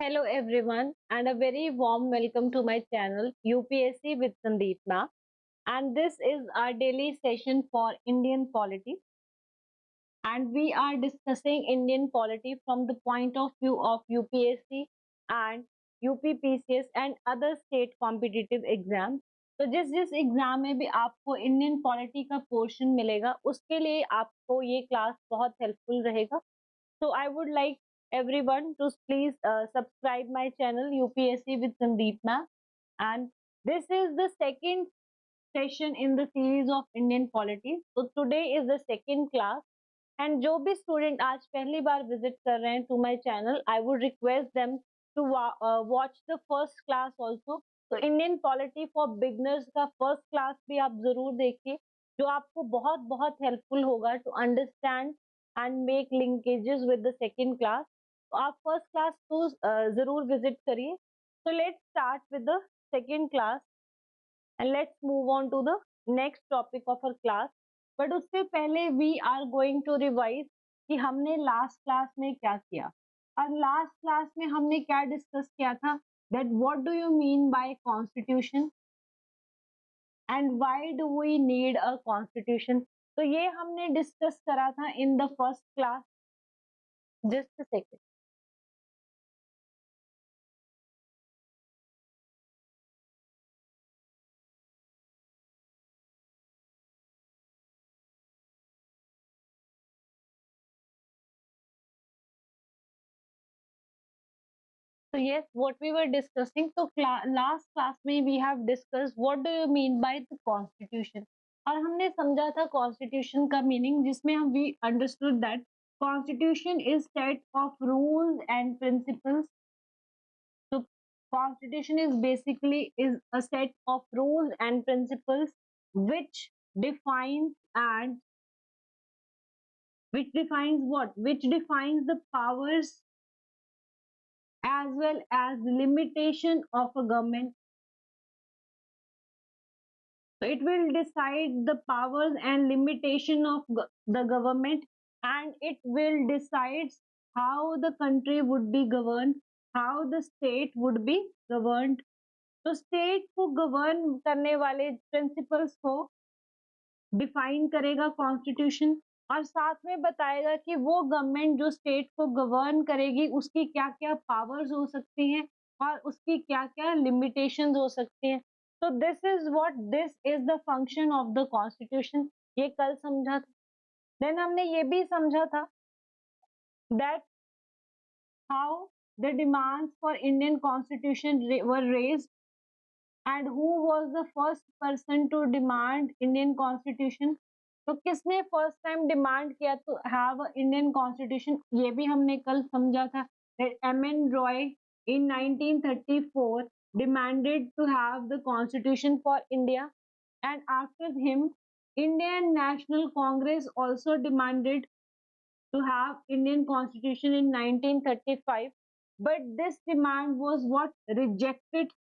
Hello everyone and a very warm welcome to my channel UPSC with Sandeep Ma'am, and this is our daily session for Indian polity, and we are discussing Indian polity from the point of view of UPSC and UPPCS and other state competitive exams. तो जिस जिस exam में भी आपको Indian polity का portion मिलेगा उसके लिए आपको ये क्लास बहुत हेल्पफुल रहेगा. So I would like everyone to please subscribe my channel UPSC with Sandeep Ma'am. And this is the second session in the series of Indian polity. So today is the second class. And जो भी student आज पहली बार visit कर रहे हैं to my channel, I would request them to watch the first class also. तो Indian polity for beginners का first class भी आप जरूर देखिए, जो आपको बहुत बहुत हेल्पफुल होगा to understand and make linkages with the second class. तो आप फर्स्ट क्लास को जरूर विजिट करिए. So let's start with the second class and let's move on to the next topic of our class. But उससे पहले we are going to revise कि हमने last class में क्या किया. और लास्ट क्लास में हमने क्या डिस्कस किया था, that what do you mean by constitution and why do we need a constitution. तो ये हमने डिस्कस करा था in the first class. Just a second. So yes, what we were discussing. So last class में we have discussed what do you mean by the constitution. और हमने समझा था constitution का meaning, जिसमें हम we understood that constitution is set of rules and principles. So constitution is basically is a set of rules and principles which defines and which defines what? Which defines the powers as well as limitation of a government. So it will decide the powers and limitation of the government, and it will decide how the country would be governed, how the state would be governed. तो state को govern करने वाले principles को define करेगा constitution, और साथ में बताएगा कि वो गवर्नमेंट जो स्टेट को गवर्न करेगी उसकी क्या क्या पावर्स हो सकती हैं और उसकी क्या क्या लिमिटेशंस हो सकती हैं. तो this is what this is the function of the constitution. ये कल समझा था. देन हमने ये भी समझा था that how the demands for Indian constitution were raised and who was the first person to demand Indian constitution. तो किसने फर्स्ट टाइम डिमांड किया टू हैव इंडियन कॉन्स्टिट्यूशन, ये भी हमने कल समझा था. M.N.. Roy in 1934 demanded to have the constitution for India, and after him Indian National Congress also demanded to have Indian constitution in 1935, but this demand was what rejected.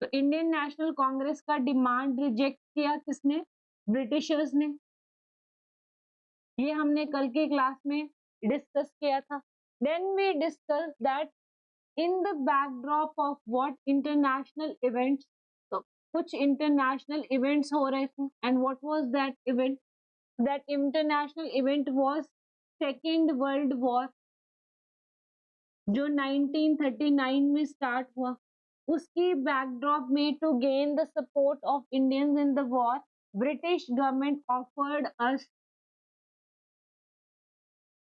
तो Indian national Congress का demand reject किया किसने? Britishers ने. ये हमने कल के class में डिस्कस किया था. Then we discuss that in the backdrop of what international events. तो कुछ इंटरनेशनल इवेंट्स हो रहे थे, and what was that event? That international event was Second World War, जो 1939 में स्टार्ट हुआ. उसकी बैकड्रॉप में to gain the support of Indians in the war, British government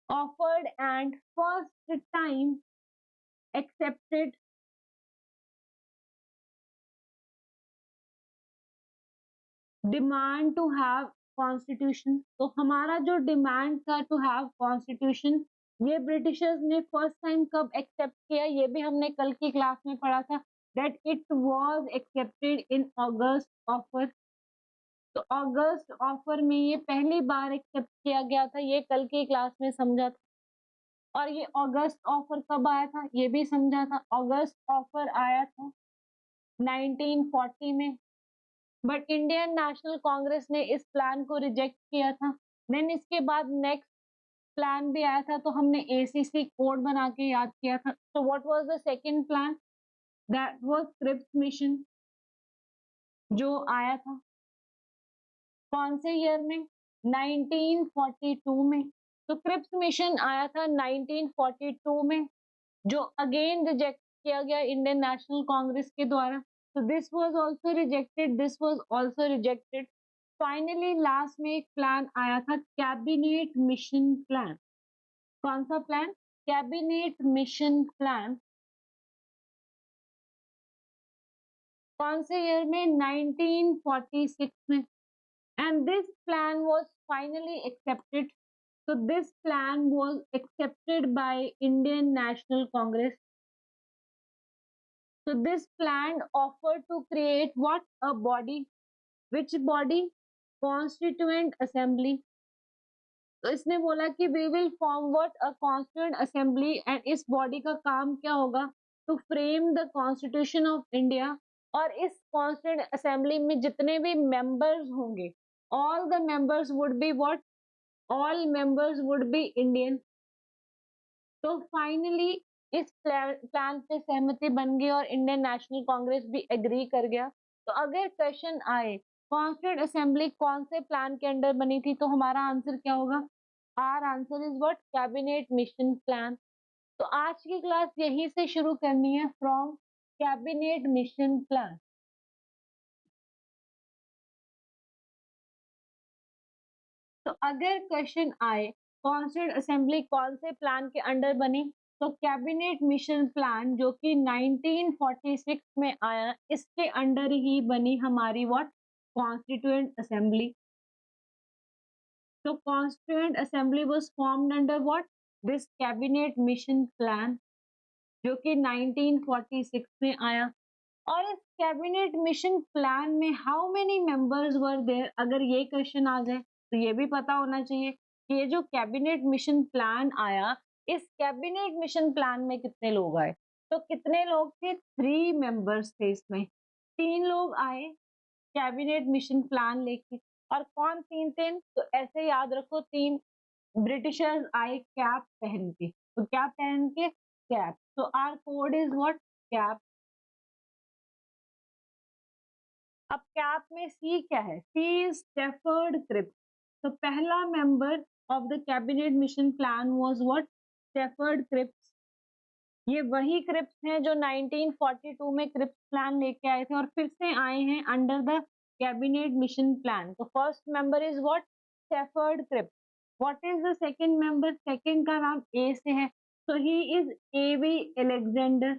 offered and first time accepted demand to have constitution. तो हमारा जो demand था to have constitution, ये ब्रिटिशर्स ने फर्स्ट टाइम कब एक्सेप्ट किया, ये भी हमने कल की क्लास में पढ़ा था. That it was accepted in August offer. तो अगस्त ऑफर में ये पहली बार एक्सेप्ट किया गया था, ये कल की क्लास में समझा था. और ये अगस्त ऑफर कब आया था, ये भी समझा था. अगस्त ऑफर आया था 1940 में, बट इंडियन नेशनल कांग्रेस ने इस प्लान को रिजेक्ट किया था. देन इसके बाद नेक्स्ट प्लान भी आया था, तो हमने एसीसी कोड बना के याद किया था। तो what was the second plan? That was Cripps mission, जो आया था कौन से ईयर में? 1942 में। तो क्रिप्स मिशन आया था 1942 में, जो अगेन रिजेक्ट किया गया इंडियन नेशनल कांग्रेस के द्वारा। तो this was also rejected, this was also rejected. Finally last में एक प्लान आया था, कैबिनेट मिशन प्लान। कौन सा प्लान? Cabinet mission plan. कौन से ईयर में? 1946 में। And this plan was finally accepted. So this plan was accepted by Indian National Congress. So this plan offered to create what? A body. Which body? Constituent Assembly. तो इसने बोला कि we will form what? A Constituent Assembly, and इस body का काम क्या होगा? To frame the Constitution of India. और इस Constituent Assembly में जितने भी members होंगे, all the members would be what? All members would be Indian. तो फाइनली इस प्लान पे सहमति बन गई और इंडियन नेशनल कांग्रेस भी एग्री कर गया। तो अगर क्वेश्चन आए कॉन्स्टिट्यूंट असेंबली कौन से प्लान के अंडर बनी थी, तो हमारा आंसर क्या होगा? Our answer is what? Cabinet mission plan. तो आज की क्लास यहीं से शुरू करनी है, फ्रॉम कैबिनेट मिशन प्लान। तो अगर क्वेश्चन आए कॉन्स्टिट्यूंट असेंबली कौन से प्लान के अंडर बनी, तो कैबिनेट मिशन प्लान जो कि 1946 में आया, इसके अंडर ही बनी हमारी व्हाट? Constituent assembly. तो constituent assembly was formed under what? This cabinet mission plan, जो कि 1946 में आया। और इस कैबिनेट मिशन प्लान में how many members were there? अगर ये क्वेश्चन आ जाए तो ये भी पता होना चाहिए कि ये जो कैबिनेट मिशन प्लान आया, इस कैबिनेट मिशन प्लान में कितने लोग आए। तो कितने लोग थे? 3 मेंबर्स थे इसमें। 3 लोग आए कैबिनेट मिशन प्लान लेके। और कौन 3 थे? तो ऐसे याद रखो, 3 ब्रिटिशर्स आए कैप पहन के। तो क्या पहन के? कैप। तो our code is what? Cap. अब कैप में सी क्या है? C is Stafford Cripps. तो पहला member of the cabinet mission Plan was what? Stafford Cripps. ये वही क्रिप्स हैं जो 1942 में क्रिप्स प्लान लेके आए थे और फिर से आए हैं under the cabinet mission plan. तो first member is what? Stafford Cripps. What is the second member? Second का नाम ए से है, so he is A.V. Alexander.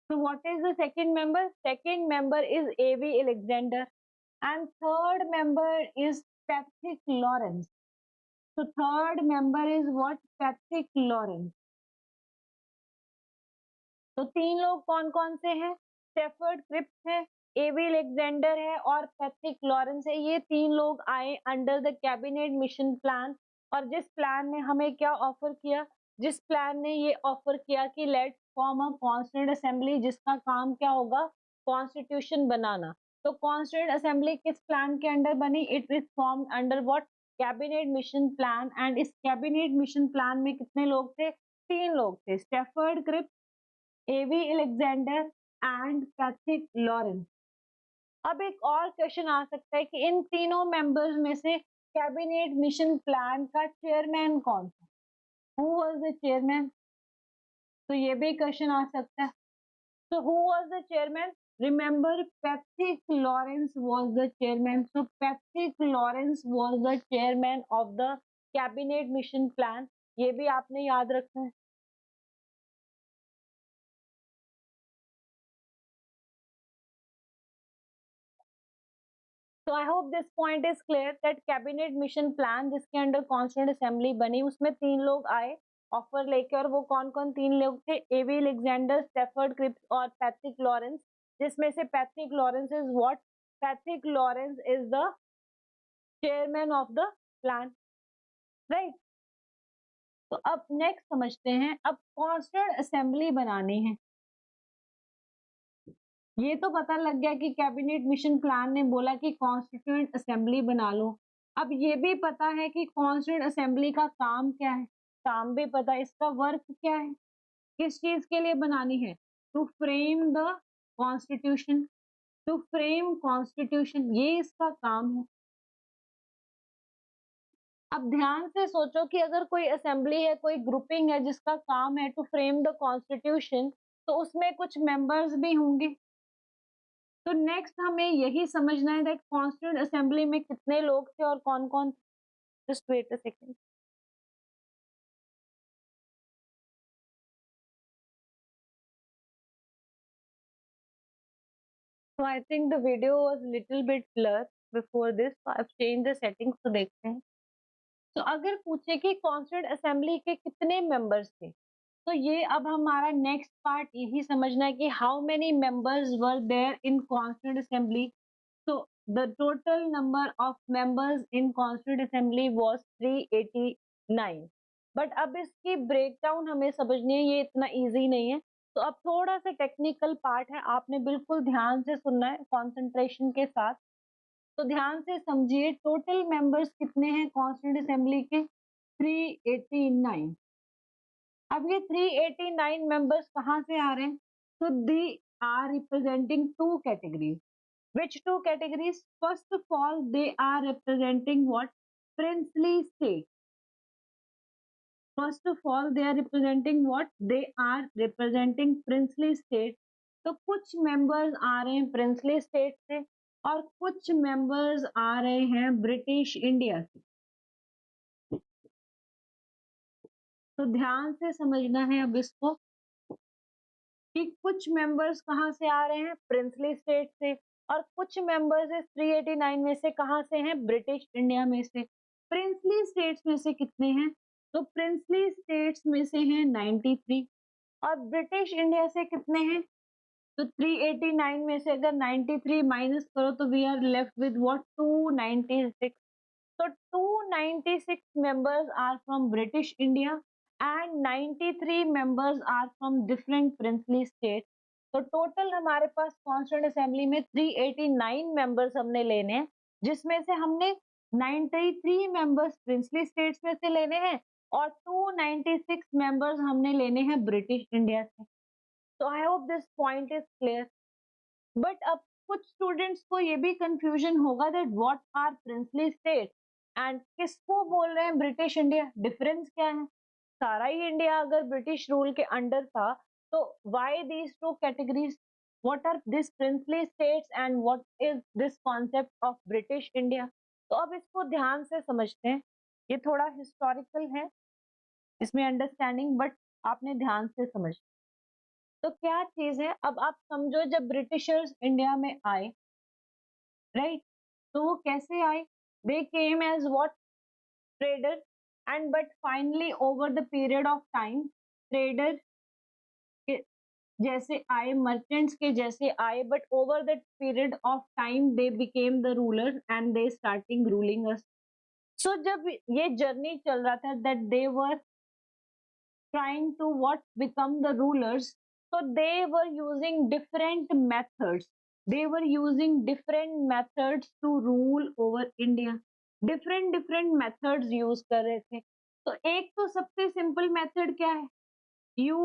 So what is the second member? Second member is A.V. Alexander. And third member is Patrick Lawrence. So third member is what? Patrick Lawrence. तो 3 लोग कौन कौन से हैं? स्टेफर्ड क्रिप्स है, एवी Alexander है और Patrick Lawrence है। ये 3 लोग आए under the cabinet mission plan. और जिस प्लान ने हमें क्या ऑफर किया? जिस प्लान ने ये ऑफर किया कि let's form a Constituent Assembly, जिसका काम क्या होगा? कॉन्स्टिट्यूशन बनाना। तो कॉन्स्टिट्यूएंट असेंबली किस प्लान के अंडर बनी? It is form under what? Cabinet mission Plan. And इस कैबिनेट मिशन प्लान में कितने लोग थे? 3 लोग थे, Stafford Cripps, A V Alexander and Patrick Lawrence. अब एक और क्वेश्चन आ सकता है कि इन तीनों मेंबर्स में से कैबिनेट मिशन प्लान का चेयरमैन कौन था? Who was the chairman? तो ये भी क्वेश्चन आ सकता है। So who was the chairman? Remember, Patrick Lawrence was the chairman. So Patrick Lawrence was the chairman of the cabinet mission plan. ये भी आपने याद रखना है। तो I hope this point is clear that cabinet mission plan जिसके under constituent assembly बनी, उसमें 3 लोग आए ऑफर लेकर। और वो कौन कौन 3 लोग थे? एवी अलेक्जेंडर, स्टेफर्ड क्रिप्स और पैट्रिक लॉरेंस। जिसमें से Patrick Lawrence is what? Patrick Lawrence is the chairman of the plan, right. तो अब नेक्स्ट समझते हैं, अब कॉन्स्टिट्यूएंट असेंबली बनानी है। ये तो पता लग गया कि कैबिनेट मिशन प्लान ने बोला कि कॉन्स्टिट्यूएंट असेंबली बना लो। अब ये भी पता है कि कॉन्स्टिट्यूंट असेंबली का काम क्या है, काम भी पता है, इसका वर्क क्या है, किस चीज के लिए बनानी है, to frame the constitution, to frame constitution, ये इसका काम है। अब ध्यान से सोचो कि अगर कोई असेंबली है, कोई ग्रुपिंग है जिसका काम है टू फ्रेम द कॉन्स्टिट्यूशन, तो उसमें कुछ मेंबर्स भी होंगे। तो नेक्स्ट हमें यही समझना है दैट कॉन्स्टिट्यूंट असेंबली में कितने लोग थे और कौन कौन। Just wait a second. So I think the video was little bit blur before this. So I've changed the settings, तो देखते हैं। तो अगर पूछे कि कॉन्स्टिट्यूंट असेंबली के कितने मेंबर्स थे, तो ये अब हमारा नेक्स्ट पार्ट यही समझना है कि how many members were there in Constituent Assembly. So the total number of members in Constituent Assembly was 389. But अब इसकी ब्रेकडाउन हमें समझनी है, ये इतना इजी नहीं है। तो अब थोड़ा सा टेक्निकल पार्ट है, आपने बिल्कुल ध्यान से सुनना है कंसंट्रेशन के साथ। तो ध्यान से समझिए, टोटल मेंबर्स कितने हैं कॉन्स्टिट्यूंट असेंबली के, 389। अब ये 389 मेंबर्स कहाँ से आ रहे हैं? तो they are representing two categories. Which two categories? First of all, they are representing what? Princely state. First of all, they are representing what? They are representing princely state. तो कुछ members आ रहे हैं princely state से और कुछ members आ रहे हैं British India से। तो ध्यान से समझना है अब इसको कि कुछ मेंबर्स कहाँ से आ रहे हैं, प्रिंसली स्टेट से, और कुछ मेंबर्स इस 389 में से कहाँ से हैं, ब्रिटिश इंडिया में से। प्रिंसली स्टेट्स में से कितने हैं? तो प्रिंसली स्टेट्स में से हैं 93, और ब्रिटिश इंडिया से कितने हैं? तो 389 में से अगर 93 माइनस करो तो we are left with what, 296। So 296 members are from British India and 93 members are from different princely states. तो टोटल हमारे पास कॉन्स्टिट्यूंट असेंबली में 389 मेंबर्स हमने लेने हैं, जिसमें से हमने 93 मेंबर्स प्रिंसली स्टेट्स में से लेने हैं और 296 मेंबर्स हमने लेने हैं ब्रिटिश इंडिया से। तो I hope this point is clear. But अब कुछ स्टूडेंट्स को ये भी कंफ्यूजन होगा that what are princely state and किसको बोल रहे हैं ब्रिटिश इंडिया, डिफरेंस क्या है? सारा ही इंडिया अगर ब्रिटिश रूल के अंडर था, तो why these two categories, what are this princely states and what is this concept of British India? तो अब इसको ध्यान से समझते हैं, ये थोड़ा हिस्टोरिकल है इसमें अंडरस्टैंडिंग, बट आपने ध्यान से समझ। तो क्या चीज है, अब आप समझो जब ब्रिटिशर्स इंडिया में आए, राइट, तो वो कैसे आए? They came as what, trader, and but finally over the period of time, trader के जैसे आए, मर्चेंट्स के जैसे आए, but over the period of time they became the ruler and they starting ruling us. So जब ये जर्नी चल रहा था that they were trying to what become the rulers, so they were using different methods, they were using different methods to rule over India, different methods use कर रहे थे। तो एक तो सबसे सिंपल मेथड क्या है, यू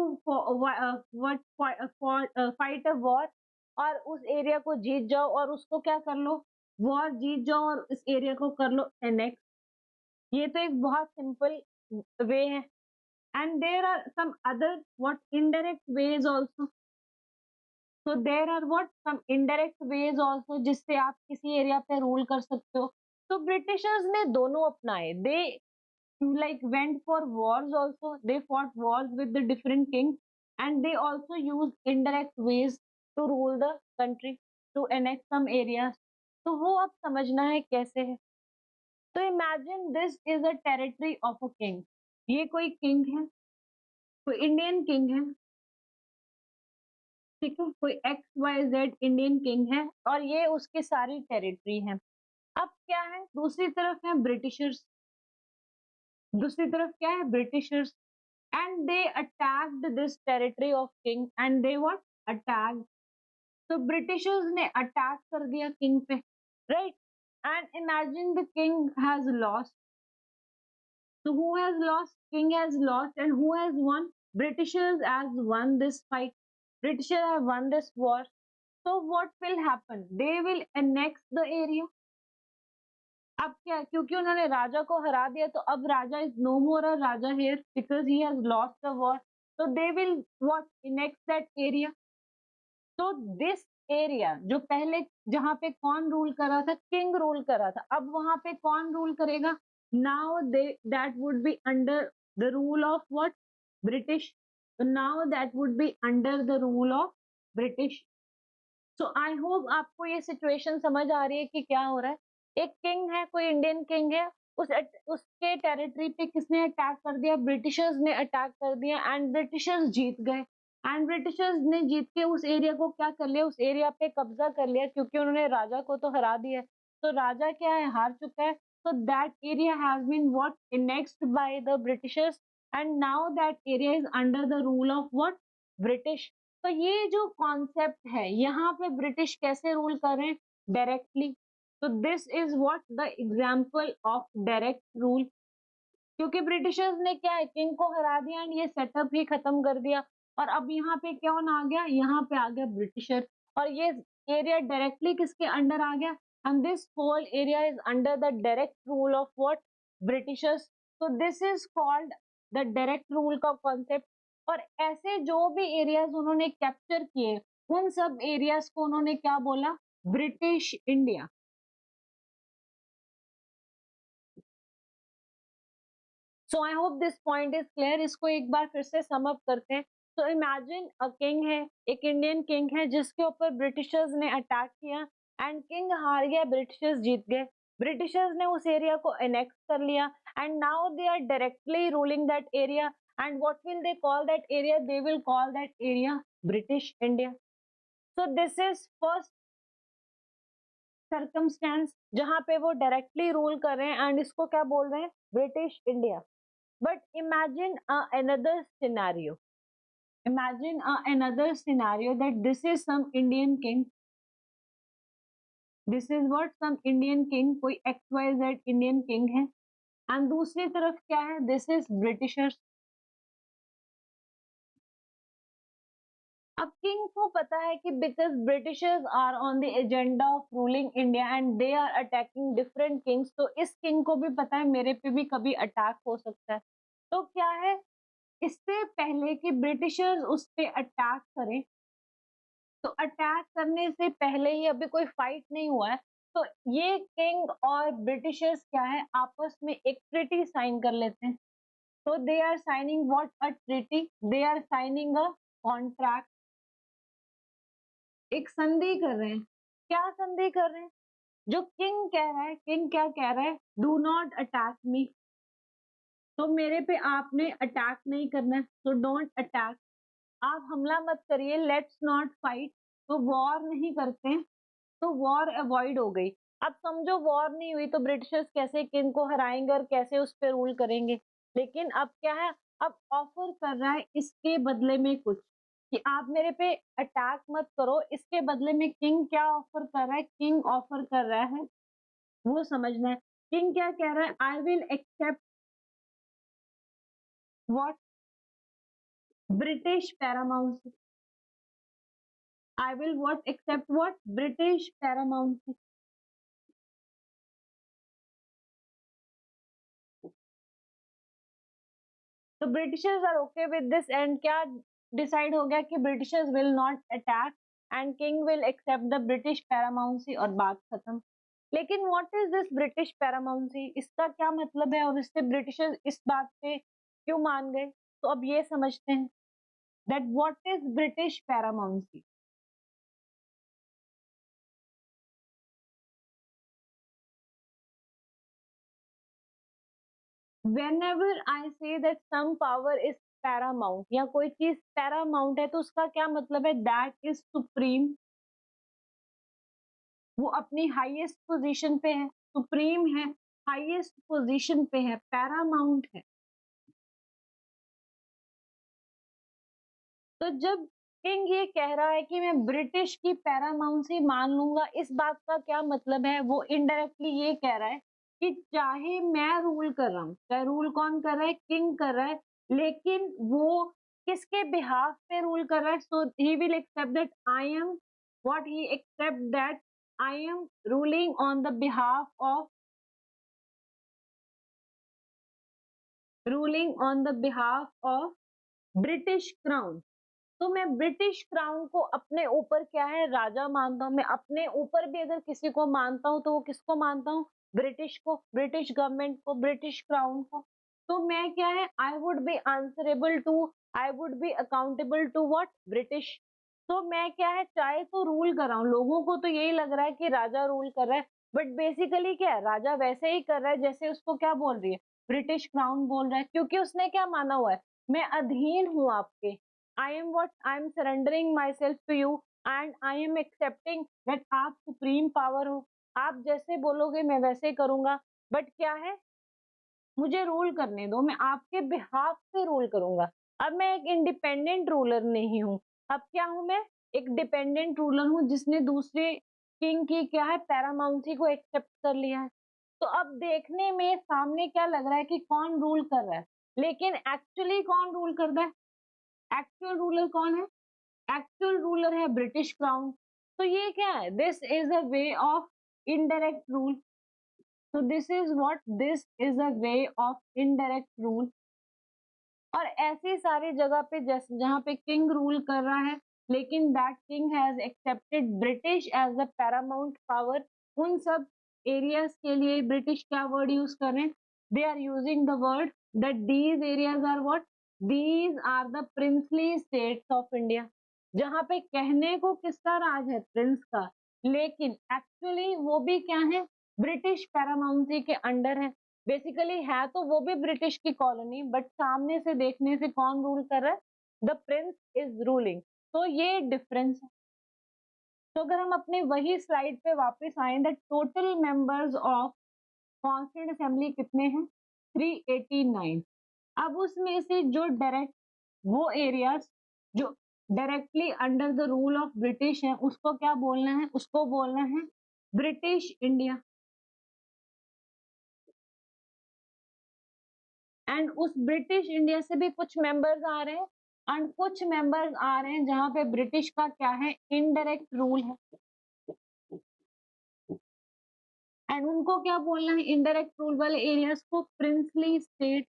फाइट अ वॉर और उस एरिया को जीत जाओ और उसको क्या कर लो, वॉर जीत जाओ और इस एरिया को कर लो एनेक्स। ये तो एक बहुत सिंपल वे है। And there are some other what indirect ways also. So there are what some indirect ways also जिससे आप किसी एरिया पे रूल कर सकते हो। तो ब्रिटिशर्स ने दोनों अपनाए, they like went for wars also, they fought wars with the different kings and they also used indirect ways to rule the country, to annex some areas। तो वो अब समझना है कैसे है। तो imagine this is a territory of a king, ये कोई किंग है, कोई इंडियन किंग है, ठीक है, कोई X Y Z Indian king है और ये उसकी सारी टेरिटरी है। अब क्या है, दूसरी तरफ है ब्रिटिशर्स, दूसरी तरफ क्या है, Britishers, and they attacked this territory of king and they what, attacked. तो ब्रिटिशर्स ने अटैक कर दिया किंग पे, right. and imagine the king has lost. So who has lost? King has lost, and who has won? Britishers has won this fight. Britishers have won this war. So what will happen? They will annex the area. अब क्या, क्योंकि उन्होंने राजा को हरा दिया, तो अब raja is no more a raja here because he has lost the war. So they will what? Annex that area. तो दिस एरिया जो पहले जहां पे कौन रूल कर रहा था? किंग रूल कर रहा था. अब वहां पे कौन रूल करेगा? Now they that would be under the rule of what? British. Now that would be under the rule of British. So I hope आपको ये सिचुएशन समझ आ रही है कि क्या हो रहा है. एक किंग है, कोई इंडियन किंग है, उसके टेरिटरी पे किसने अटैक कर दिया? ब्रिटिशर्स ने अटैक कर दिया एंड ब्रिटिशर्स जीत गए. एंड ब्रिटिशर्स ने जीत के उस एरिया को क्या कर लिया? उस एरिया पे कब्जा कर लिया, क्योंकि उन्होंने राजा को तो हरा दिया. तो राजा क्या है? हार चुका है. So that area has been what? Annexed by the Britishers, and now that area is under the rule of what? British. तो ये जो कॉन्सेप्ट है, यहाँ पे ब्रिटिश कैसे रूल कर रहे हैं? डायरेक्टली. तो this is what? The example of direct rule. क्योंकि ब्रिटिशर्स ने क्या है? किंग को हरा दिया एंड ये सेटअप ही खत्म कर दिया. और अब यहाँ पे कौन आ गया? यहाँ पे आ गया ब्रिटिशर. और ये एरिया डायरेक्टली किसके अंडर आ गया? And this whole area is under the direct rule of what? Britishers. तो this is called the direct rule का कॉन्सेप्ट. और ऐसे जो भी एरियाज उन्होंने कैप्चर किए, उन सब एरियाज को उन्होंने क्या बोला? British India. So I hope this point is clear. इसको एक बार फिर से सम अप करते हैं. तो इमेजिन अ किंग है, एक इंडियन किंग है जिसके ऊपर ब्रिटिशर्स ने अटैक किया एंड किंग हार गया, ब्रिटिशर्स जीत गए. ब्रिटिशर्स ने उस एरिया को एनेक्स कर लिया and now they are directly ruling that area. And what will they call that area? They will call that area British India. So this is first circumstance जहां पे वो directly rule कर रहे हैं and इसको क्या बोल रहे हैं? British India. But imagine another scenario. Imagine another scenario that this is some Indian king. This is what? Some Indian king. कोई XYZ Indian king है. And दूसरी तरफ क्या है? This is Britishers. अब किंग को पता है कि because Britishers are on the agenda of ruling India and they are attacking different kings, तो इस किंग को भी पता है मेरे पे भी कभी अटैक हो सकता है. तो क्या है? इससे पहले कि ब्रिटिशर्स उस पे अटैक करें, तो अटैक करने से पहले ही अभी कोई फाइट नहीं हुआ है, तो ये किंग और ब्रिटिशर्स क्या है? आपस में एक ट्रीटी साइन कर लेते हैं. तो they are signing what? A treaty. They are signing a contract. एक संधि कर रहे हैं. क्या संधि कर रहे हैं? जो किंग कह रहा है, किंग क्या कह रहा है? डू नॉट अटैक मी. तो मेरे पे आपने अटैक नहीं करना है, तो डोंट अटैक. आप हमला मत करिए, लेट्स नॉट फाइट. तो वॉर नहीं करते हैं, तो वॉर अवॉइड हो गई. अब समझो वॉर नहीं हुई तो ब्रिटिशर्स कैसे किंग को हराएंगे और कैसे उस पर रूल करेंगे. लेकिन अब क्या है? अब ऑफर कर रहा है इसके बदले में कुछ, कि आप मेरे पे अटैक मत करो. इसके बदले में किंग क्या ऑफर कर रहा है? किंग ऑफर कर रहा है, वो समझना है. किंग क्या कह रहा है? I will accept what? British paramountcy. I will what? Accept what? British paramountcy. तो Britishers are okay with this and क्या डिसाइड हो गया? कि Britishers will not attack and king will accept the British paramountcy और बात खत्म. लेकिन what is this British paramountcy? इसका क्या मतलब है और इससे ब्रिटिशर्स इस बात पे क्यों मान गए? तो अब ये समझते हैं that what is British paramountcy. whenever I say that some power is paramount या कोई चीज पैरामाउंट है, तो उसका क्या मतलब है? That is supreme. वो अपनी हाईएस्ट पोजीशन पे है, सुप्रीम है, हाईएस्ट पोजीशन पे है, पैरामाउंट है. तो जब किंग ये कह रहा है कि मैं ब्रिटिश की पैरामाउंसी मान लूंगा, इस बात का क्या मतलब है? वो इनडायरेक्टली ये कह रहा है कि चाहे मैं रूल कर रहा हूँ, चाहे रूल कौन कर रहा है, किंग कर रहा है, लेकिन वो किसके बिहाफ पे रूल कर रहा है? So he will accept that I am what he accept that I am ruling on the behalf of ruling on the behalf of British crown. तो मैं ब्रिटिश क्राउन को अपने ऊपर क्या है, राजा मानता हूँ। मैं अपने ऊपर भी अगर किसी को मानता हूँ तो वो किसको मानता हूँ? ब्रिटिश को, ब्रिटिश गवर्नमेंट को, ब्रिटिश क्राउन को। तो मैं क्या है, I would be answerable to, I would be accountable to what? British. तो मैं क्या है, चाहे तो रूल कर रहा हूँ, लोगों को तो यही लग रहा है कि राजा रूल कर रहा है, बट बेसिकली क्या है, राजा वैसे ही कर रहा है जैसे उसको क्या बोल रही है, ब्रिटिश क्राउन बोल रहा है, क्योंकि उसने क्या माना हुआ है, मैं अधीन हूँ आपके। I am what? I am surrendering myself to you and I am accepting that आप सुप्रीम पावर हो। आप जैसे बोलोगे मैं वैसे करूंगा, बट क्या है, मुझे रूल करने दो, मैं आपके बिहाफ पे रूल करूंगा। अब मैं एक इंडिपेंडेंट रूलर नहीं हूँ, अब क्या हूं मैं? एक डिपेंडेंट रूलर हूँ जिसने दूसरे किंग की क्या है, पैरामाउंसी को एक्सेप्ट कर लिया है। तो अब देखने में सामने क्या लग रहा है कि कौन रूल कर रहा है, लेकिन एक्चुअली कौन रूल कर रहा है? एक्चुअल रूलर कौन है? एक्चुअल रूलर है ब्रिटिश क्राउन। तो ये क्या है, this is a way of indirect rule. तो this is what, this is a way of indirect rule. और ऐसी सारी जगह पे जैसे जहाँ पे किंग रूल कर रहा है, लेकिन that king has accepted British as the paramount power, उन सब एरियाज के लिए ब्रिटिश क्या वर्ड यूज कर रहे हैं? They are using the word that these areas are what, these are the princely states of India. जहाँ पे कहने को किसका राज है, प्रिंस का, लेकिन एक्चुअली वो भी क्या है, ब्रिटिश पैरामाउंसी के अंडर है। बेसिकली है तो वो भी ब्रिटिश की कॉलोनी, बट सामने से देखने से कौन रूल कर रहा है? The Prince is ruling. तो ये डिफरेंस है। तो अगर हम अपने वही स्लाइड पे वापस आए, the total members of Constituent assembly कितने हैं? 389। अब उसमें से जो डायरेक्ट, वो एरियाज जो directly under the rule of British है, उसको क्या बोलना है? उसको बोलना है ब्रिटिश इंडिया। एंड उस ब्रिटिश इंडिया से भी कुछ मेंबर्स आ रहे हैं एंड कुछ मेंबर्स आ रहे हैं जहां पे ब्रिटिश का क्या है, इनडायरेक्ट रूल है। एंड उनको क्या बोलना है, इनडायरेक्ट रूल वाले एरियाज को princely state.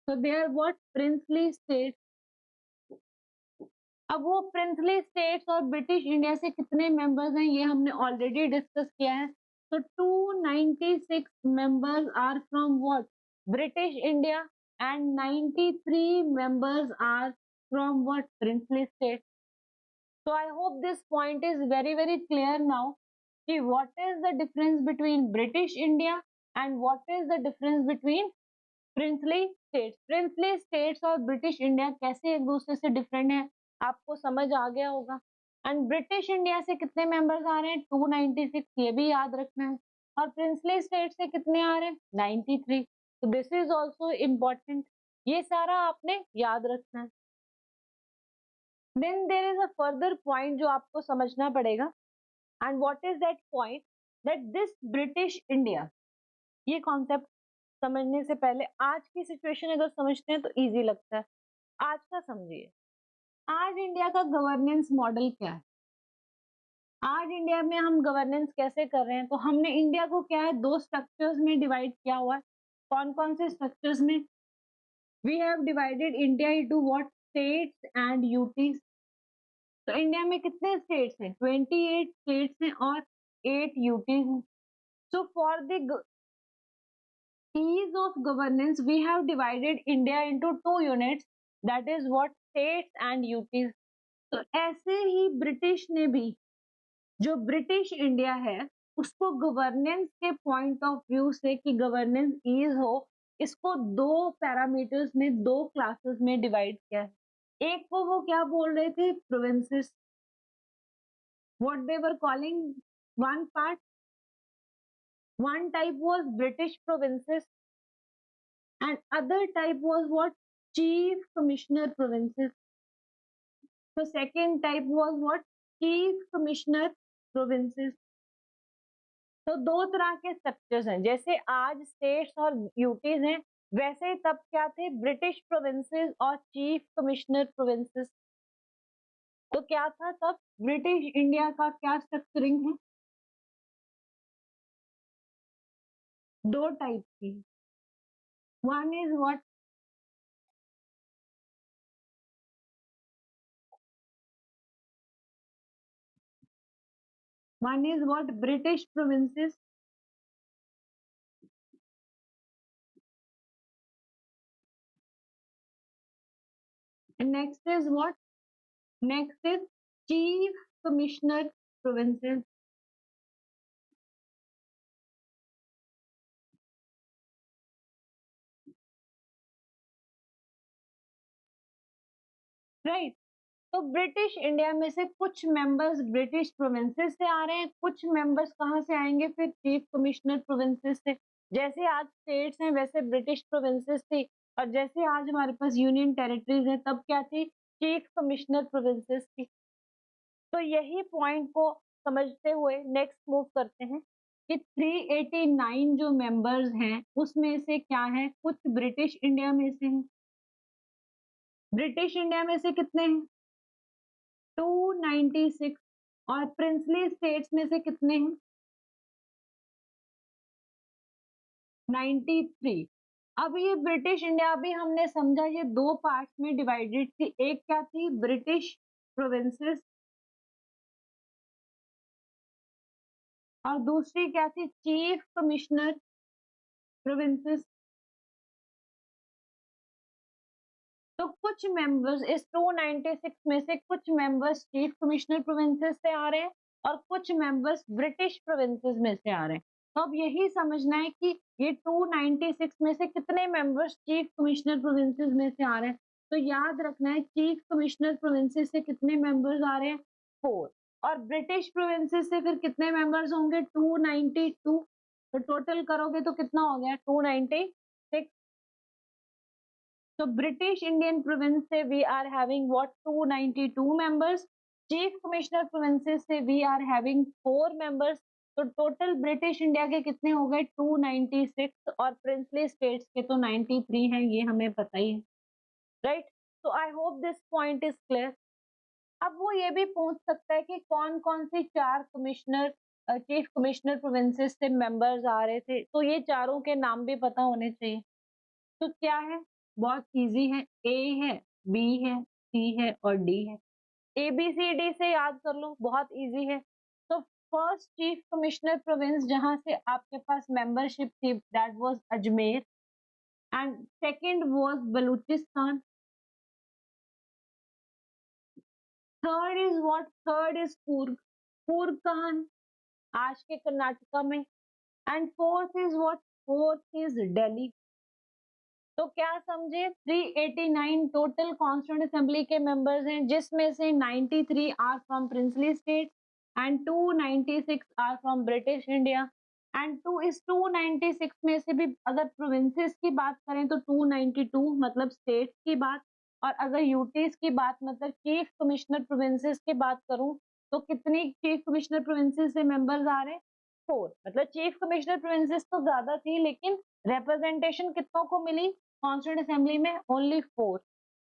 So they are what, princely state. अब वो प्रिंसली स्टेट्स और ब्रिटिश इंडिया से कितने मेंबर्स हैं, ये हमने ऑलरेडी डिस्कस किया है। तो 296 members are from what, British India, and 93 members are from what, princely state. So I hope this point is very very clear now. कि what is the difference between British India and what is the difference between princely states? Princely states और British India कैसे एक दूसरे से different है, आपको समझ आ गया होगा। एंड ब्रिटिश इंडिया से कितने मेंबर्स आ रहे हैं? 296, ये भी याद रखना है। और प्रिंसली स्टेट से कितने आ रहे हैं? 93। तो दिस इज ऑल्सो इम्पोर्टेंट, ये सारा आपने याद रखना है। Then there is a further point जो आपको समझना पड़ेगा, and what is that point, that this British India, ये कॉन्सेप्ट समझने से पहले आज की सिचुएशन अगर समझते हैं तो इजी लगता है। आज का समझिए, आज इंडिया का गवर्नेंस मॉडल क्या है? आज इंडिया में हम गवर्नेंस कैसे कर रहे हैं? तो हमने इंडिया को क्या है, दो स्ट्रक्चर्स में डिवाइड किया हुआ है। कौन कौन से स्ट्रक्चर्स में? We have divided India into what, states and UTs. तो इंडिया में कितने स्टेट्स हैं? 28 स्टेट्स हैं और 8 यूटीज हैं। So for the ease of governance, we have divided India into two units, that is what, states and UTs. तो ऐसे ही British ने भी, जो ब्रिटिश इंडिया है, उसको गवर्नेंस के पॉइंट ऑफ व्यू से कि गवर्नेंस ईज हो, इसको दो पैरामीटर्स में, दो क्लासेस में डिवाइड किया है। एक को वो क्या बोल रहे थे, provinces, what they were calling, one part, one type was British provinces and other type was what, chief commissioner provinces. तो second type was what, chief commissioner provinces. तो दो तरह के स्ट्रक्चर्स हैं, जैसे आज स्टेट्स और यूटीज हैं, वैसे ही तब क्या थे, ब्रिटिश प्रोविंसेस और चीफ कमिश्नर प्रोविंसेस। तो क्या था तब, ब्रिटिश इंडिया का क्या स्ट्रक्चरिंग है, दो टाइप की। One is what, one is what British provinces, and next is what, next is chief commissioner provinces, right. तो ब्रिटिश इंडिया में से कुछ मेंबर्स ब्रिटिश प्रोविंसेस से आ रहे हैं, कुछ मेंबर्स कहाँ से आएंगे फिर, चीफ कमिश्नर प्रोविंसेस से। जैसे आज स्टेट्स हैं वैसे ब्रिटिश प्रोविंसेस थी, और जैसे आज हमारे पास यूनियन टेरिटरीज है तब क्या थी, चीफ कमिश्नर प्रोविंसेस थी। तो यही पॉइंट को समझते हुए नेक्स्ट मूव करते हैं कि 389 जो मेंबर्स हैं उसमें से क्या है, कुछ ब्रिटिश इंडिया में से हैं। ब्रिटिश इंडिया में से कितने हैं, 296। और प्रिंसली स्टेट्स में से कितने हैं, 93। अब ये ब्रिटिश इंडिया भी हमने समझा ये दो पार्ट्स में डिवाइडेड थी, एक क्या थी, ब्रिटिश प्रोविंसेस, और दूसरी क्या थी, चीफ कमिश्नर प्रोविंसेस। तो कुछ मेंबर्स इस 296 में से कुछ मेंबर्स चीफ कमिश्नर प्रोविंसेस से आ रहे हैं और कुछ मेंबर्स ब्रिटिश प्रोविंसेस में से आ रहे हैं। तो अब यही समझना है कि ये 296 में से कितने मेंबर्स चीफ कमिश्नर प्रोविंसेस में से आ रहे हैं। तो याद रखना है चीफ कमिश्नर प्रोविंसेस से कितने मेंबर्स आ रहे हैं, 4। और ब्रिटिश प्रोविंसेस से फिर कितने मेंबर्स होंगे, 292। तो टोटल करोगे तो कितना हो गया, 296। So British Indian province से we are having what, 292 members. Chief Commissioner provinces से we are having 4 members. तो टोटल ब्रिटिश इंडिया के कितने हो गए, 296, और प्रिंसली स्टेट्स के तो 93 हैं, ये हमें पता ही है, राइट। तो I hope this point is clear. अब वो ये भी पूछ सकता है कि कौन कौन सी चार कमिश्नर चीफ कमिश्नर प्रोविंसेस से मेंबर्स आ रहे थे, तो ये चारों के नाम भी पता होने चाहिए। तो क्या है, बहुत इजी है, ए है, बी है, सी है और डी है। ए बी सी डी से याद कर लो, बहुत इजी है। तो फर्स्ट चीफ कमिश्नर प्रोविंस जहां से आपके पास मेंबरशिप थी that was Ajmer, and second was Balochistan. Third is what, third is Coorg. Coorg कहाँ है, आज के कर्नाटका में। And fourth is what, fourth is Delhi. तो क्या समझे, 389 टोटल कॉन्स्टिट्यूंट असेंबली के मेंबर्स हैं, जिसमें से 93 are from princely state and 296 are from British India. And to इस 296 में से भी अगर प्रोविंसेस की बात करें तो 292 मतलब स्टेट्स की बात, और अगर यूटीज की बात मतलब चीफ कमिश्नर प्रोविंसेस की बात करूं तो कितनी चीफ कमिश्नर प्रोविंसेस से मेंबर्स आ रहे हैं, 4। मतलब चीफ कमिश्नर प्रोविंसेस तो ज्यादा थी लेकिन रिप्रेजेंटेशन कितनों को मिली कॉन्स्टिट्यूंट असेंबली में, ओनली 4।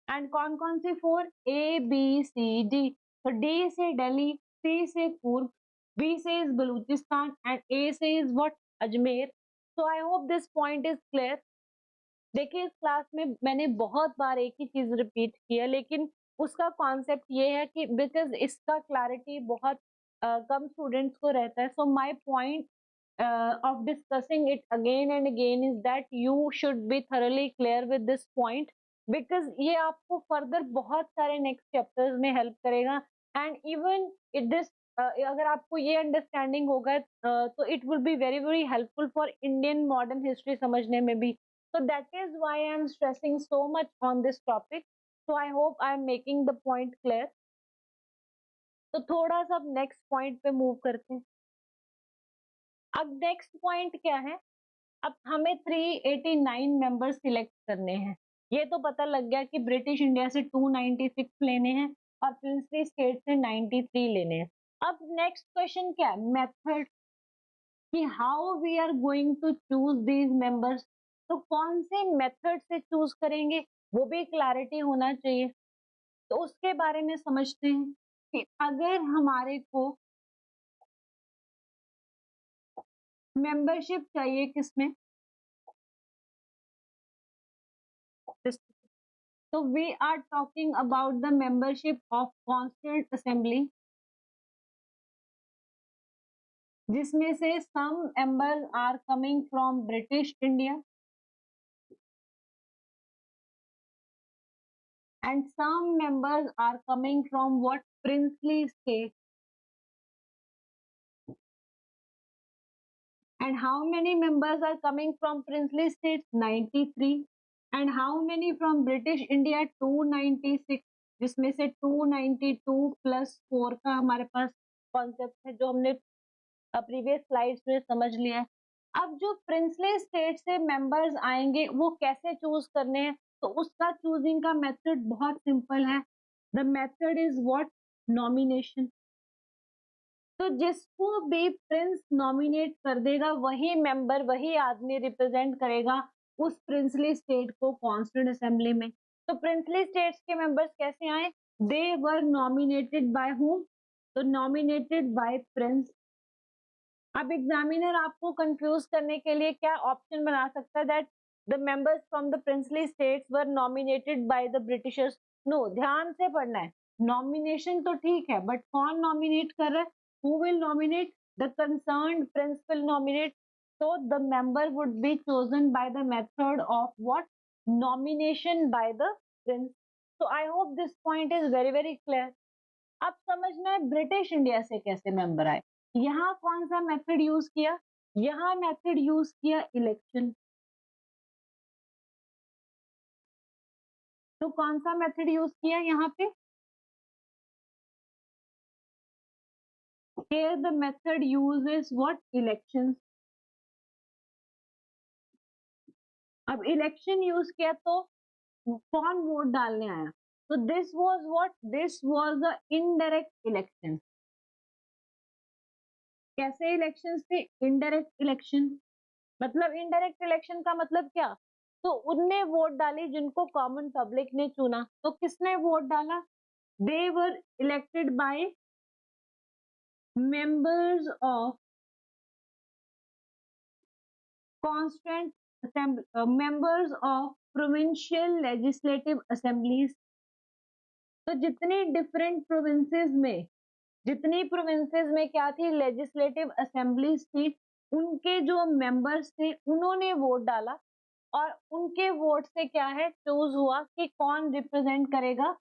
एंड कौन कौन सी 4, ए बी सी डी। तो डी से दिल्ली, सी से कुर्ग, बी से इज बलूचिस्तान एंड ए से is what, Ajmer. So I hope this point is clear. देखिए इस क्लास में मैंने बहुत बार एक ही चीज रिपीट किया, लेकिन उसका कॉन्सेप्ट ये है कि बिकॉज इसका क्लैरिटी बहुत कम स्टूडेंट्स को रहता है। So my point of discussing it again and again is that you should be thoroughly clear with this point, because ये आपको फर्दर बहुत सारे नेक्स्ट चैप्टर्स में हेल्प करेगा। एंड इवन इट दिस अगर आपको ये अंडरस्टैंडिंग होगा तो it will be very very helpful for Indian modern history समझने में भी। so that is why I am stressing so much on this topic. So I hope I am making the point clear. तो थोड़ा सा next point पे move करते हैं। अब नेक्स्ट पॉइंट क्या है, अब हमें 389 मेंबर्स सिलेक्ट करने हैं। ये तो पता लग गया कि ब्रिटिश इंडिया से 296 लेने हैं, और प्रिंसली स्टेट से 93 लेने हैं। अब नेक्स्ट क्वेश्चन क्या है, मेथड, कि how we are going to choose these members, तो कौन से मेथड से चूज करेंगे वो भी क्लैरिटी होना चाहिए। तो उसके बारे में समझते हैं कि अगर हमारे को मेंबरशिप चाहिए किसमें, तो we are talking about the membership of Constituent Assembly, जिसमें से some members are coming from British India and some members are coming from what, princely state. And how many members are coming from princely states? 93. And how many from British India? 296, जिसमें से 292 plus 4 का हमारे पास concept है जो हमने previous slides में समझ लिया है। अब जो प्रिंसली स्टेट से मेंबर्स आएंगे वो कैसे चूज करने हैं, तो उसका चूजिंग का मेथड बहुत सिंपल है। The method is what, nomination. तो जिसको भी प्रिंस नॉमिनेट कर देगा वही मेंबर, वही आदमी रिप्रेजेंट करेगा उस प्रिंसली स्टेट को कॉन्स्टिट्यूंट असेंबली में। तो प्रिंसली स्टेट्स के मेंबर्स कैसे आए, they were nominated by whom, तो नॉमिनेटेड बाय प्रिंस। अब एग्जामिनर आपको कंफ्यूज करने के लिए क्या ऑप्शन बना सकता है, that the members from the princely states were nominated by the Britishers. No, ध्यान से पढ़ना है, नॉमिनेशन तो ठीक है बट कौन नॉमिनेट कर रहा है, who will nominate, the concerned prince will nominate, so the member would be chosen by the method of what, nomination by the prince. So I hope this point is very very clear. अब समझना है British India से कैसे member आए। यहाँ कौन सा method use किया, यहाँ मेथड यूज किया इलेक्शन। तो कौन सा मेथड यूज किया यहाँ पे, here the method uses what, elections। अब इलेक्शन यूज किया तो कौन वोट डालने आया, तो this was what, this was the indirect election. कैसे इलेक्शंस थे, इनडायरेक्ट इलेक्शन। मतलब इनडायरेक्ट इलेक्शन का मतलब क्या, तो उनने वोट डाली जिनको कॉमन पब्लिक ने चुना। तो किसने वोट डाला, they were elected by members of constituent members of provincial legislative assemblies. तो जितनी डिफरेंट प्रोविंसेस में, जितनी प्रोविंसेस में क्या थी, लेजिस्लेटिव असेंबलीज थी, उनके जो मेंबर्स थे उन्होंने वोट डाला और उनके वोट से क्या है, चूज हुआ कि कौन रिप्रेजेंट करेगा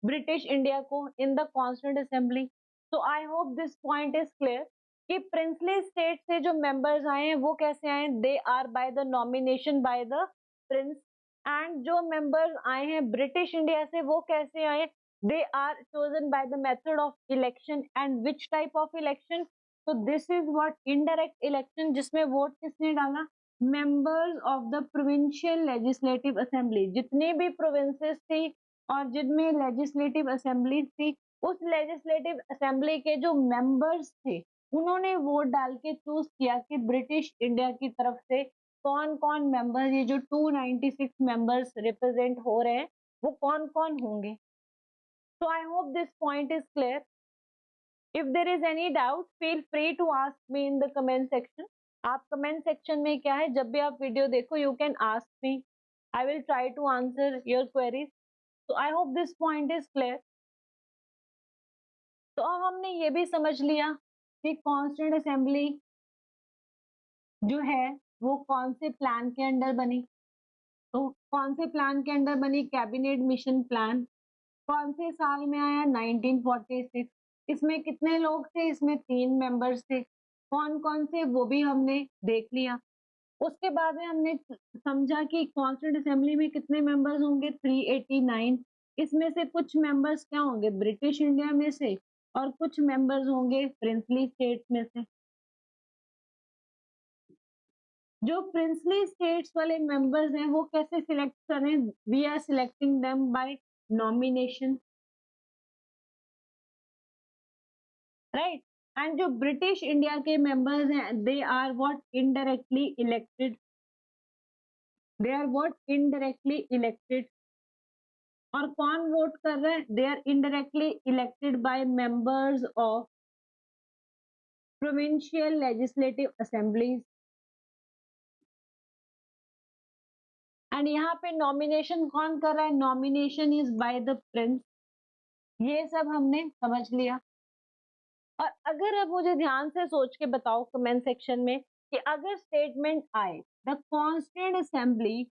ब्रिटिश इंडिया को इन द कॉन्स्टिट्यूंट असेंबली। तो I hope this point is clear कि प्रिंसली स्टेट से जो मेंबर्स आए हैं वो कैसे आए, they are by the nomination by the prince. And जो मेंबर्स आए हैं ब्रिटिश इंडिया से वो कैसे आए, they are chosen by the method of election, and which type of election, so this is what, indirect election, जिसमें vote किसने डाला, members of the provincial legislative assembly। जितनी भी प्रोविंसेस थी और जिनमें लेजिस्लेटिव असेंबली थी, उस लेजिस्लेटिव असेंबली के जो मेंबर्स थे उन्होंने वोट डाल के चूज किया कि ब्रिटिश इंडिया की तरफ से कौन कौन मेंबर, ये जो 296 मेंबर्स रिप्रेजेंट हो रहे हैं वो कौन कौन होंगे। So I hope this point is clear. If there is any doubt, feel free to ask me in the comment section. आप comment section में क्या है, जब भी आप वीडियो देखो, you can ask me. I will try to answer your queries. So I hope this point is clear. तो अब हमने ये भी समझ लिया कि कॉन्स्टिट्यूंट असेंबली जो है वो कौन से प्लान के अंडर बनी, तो कौन से प्लान के अंडर बनी, कैबिनेट मिशन प्लान। कौन से साल में आया, 1946। इसमें कितने लोग थे, इसमें 3 मेंबर्स थे। कौन कौन से वो भी हमने देख लिया। उसके बाद में हमने समझा कि कॉन्स्टिट्यूंट असेंबली में कितने मेंबर्स होंगे, 389। इसमें से कुछ मेंबर्स क्या होंगे, ब्रिटिश इंडिया में से, और कुछ मेंबर्स होंगे प्रिंसली स्टेट्स में से। जो प्रिंसली स्टेट्स वाले मेंबर्स हैं वो कैसे सिलेक्ट करें, we are selecting them by nomination. Right. And जो ब्रिटिश इंडिया के मेंबर्स हैं, they are what indirectly elected, they are what indirectly elected. और कौन वोट कर रहे हैं? They are indirectly elected by members of provincial legislative assemblies. And यहाँ पे नॉमिनेशन कौन कर रहा है? Nomination is by the prince. ये सब हमने समझ लिया। और अगर अब मुझे ध्यान से सोच के बताओ कमेंट सेक्शन में कि अगर स्टेटमेंट आए the constituent assembly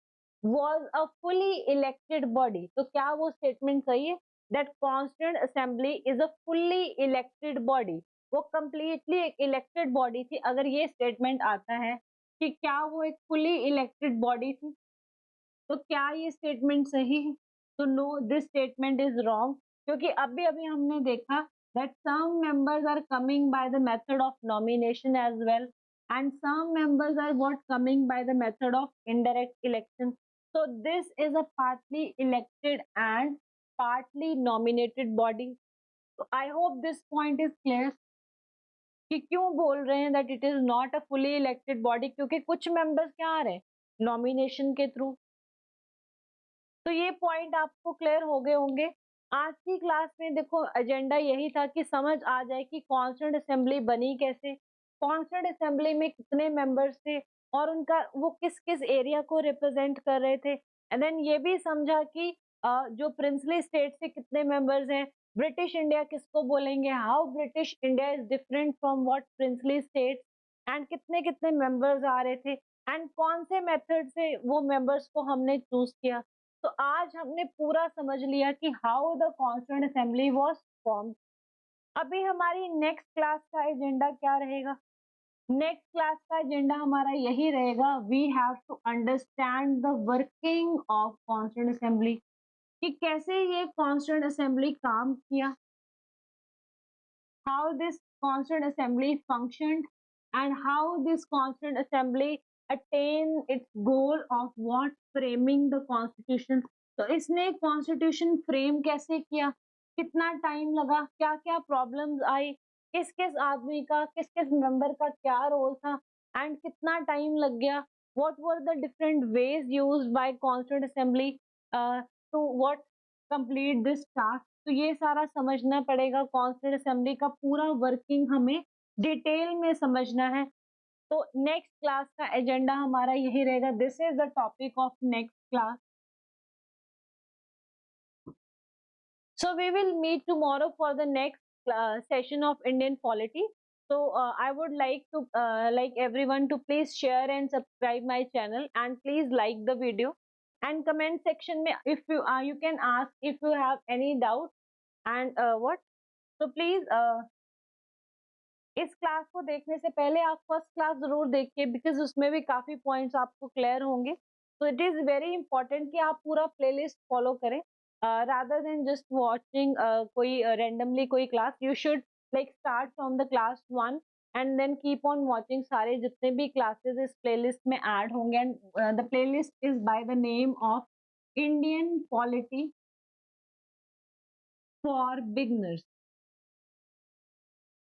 was a fully elected body, तो क्या वो स्टेटमेंट सही है? That constituent assembly is a fully elected body, वो कंप्लीटली एक इलेक्टेड बॉडी थी। अगर ये स्टेटमेंट आता है कि क्या वो एक फुली इलेक्टेड बॉडी थी, तो क्या ये स्टेटमेंट सही है? तो no, this statement is wrong, क्योंकि अभी अभी हमने देखा that some members are coming by the method of nomination as well, and some members are what coming by the method of indirect election. So this is a partly elected and partly nominated body. So I hope this point is clear कि क्यों बोल रहे हैं that it is not a fully elected body, क्योंकि कुछ members क्या आ रहे हैं नॉमिनेशन के थ्रू। तो ये पॉइंट आपको क्लियर हो गए होंगे। आज की क्लास में देखो एजेंडा यही था कि समझ आ जाए कि कॉन्स्टिट्यूंट असेंबली बनी कैसे, कॉन्स्टिट्यूंट असेंबली में कितने मेंबर्स थे और उनका वो किस किस एरिया को रिप्रेजेंट कर रहे थे। एंड देन ये भी समझा कि जो प्रिंसली स्टेट से कितने मेंबर्स हैं, ब्रिटिश इंडिया किसको बोलेंगे, how British India is different from what princely state, and कितने कितने मेंबर्स आ रहे थे, एंड कौन से मेथड से वो मेंबर्स को हमने चूज किया। तो आज हमने पूरा समझ लिया कि how the constituent assembly was formed. अभी हमारी नेक्स्ट क्लास का एजेंडा क्या रहेगा? नेक्स्ट क्लास का एजेंडा हमारा यही रहेगा, we have to understand the working of constituent assembly, कि कैसे ये कॉन्स्टिट्यूएंट असेंबली काम किया, how this constituent assembly functioned, and how this constituent assembly attained its goal of what, framing the constitution। तो इसने कॉन्स्टिट्यूशन फ्रेम कैसे किया, कितना टाइम लगा, क्या क्या प्रॉब्लम्स आई, किस किस आदमी का, किस किस मेंबर का क्या रोल था, एंड कितना टाइम लग गया, what were the different ways used by constituent assembly to what complete this task। तो ये सारा समझना पड़ेगा, कॉन्स्टिट्यूएंट असेंबली का पूरा वर्किंग हमें डिटेल में समझना है। तो नेक्स्ट क्लास का एजेंडा हमारा यही रहेगा, this is the topic of next class. So we will meet tomorrow for the next session of Indian polity. So I would like everyone to please share and subscribe my channel, and please like the video, and comment section में if you can ask if you have any doubt, and what, so please इस class को देखने से पहले आप first class जरूर देखिए, because उसमें भी काफी पॉइंट्स आपको क्लियर होंगे। तो इट इज वेरी इंपॉर्टेंट कि आप पूरा प्लेलिस्ट फॉलो करें, रादर देन जस्ट वॉचिंग कोई रैंडमली कोई class. You should like start from the class 1 and then keep on watching सारे जितने भी क्लासेस इस प्लेलिस्ट में ऐड होंगे। And the playlist is by the name of Indian polity for beginners,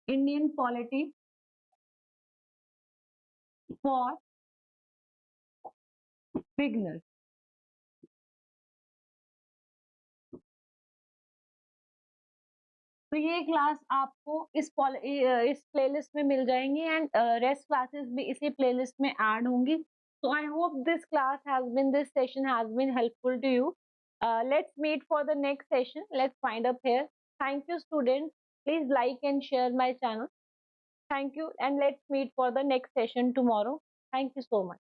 Indian polity for beginners. तो ये class आपको इस प्लेलिस्ट में मिल जाएंगी, एंड रेस्ट क्लासेस भी इसी प्लेलिस्ट में ऐड होंगी। So I hope this session has been helpful to you. Let's meet for the next session. Let's find up here. Thank you, students. Please like and share my channel. Thank you, and let's meet for the next session tomorrow. Thank you so much.